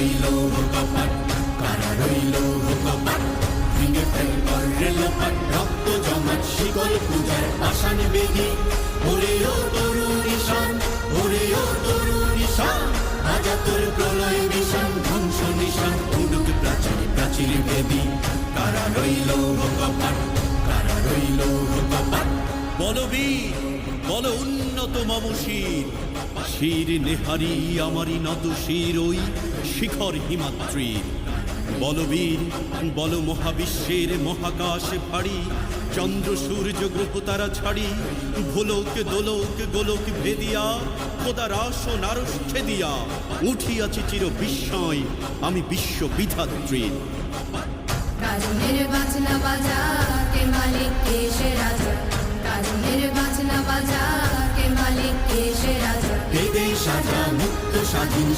রইল কপাট, কারা রইল কপাট, ভেঙে ফেল কর রেলপাট, রক্ত জমাট শিকল পূজার পাষাণ বেদি। ওরে ও তরুণ ঈশান, ওরে ও তরুণ ঈশান, আজা তোর প্রলয় বিষাণ, ধ্বংস নিশান উডুক প্রাচীর প্রাচীর বেদি। কারা রইল কপাট, কারা রইল কপাট। বলবীর বল উন্নত মম শির, শির নেহারি আমারি নত শির ওই শিখর হিমাদ্রির। বলবীর বল মহাবিশ্বের মহাকাশ ফাড়ি, চন্দ্র সূর্য গ্রহ তারা ছাড়ি, ভোলক দোলক গোলক ভেদিয়া, খোদার আসন আরশ ছেদিয়া উঠিয়াছি চির বিস্ময় আমি বিশ্ব বিধাত্রীর। কারণের বাজনা বাজা কে মালিক কে সে রাজা, কারণের বাজনা বাজা কে মালিক কে সে রাজা। বেদে সাজা মুক্ত স্বাধীন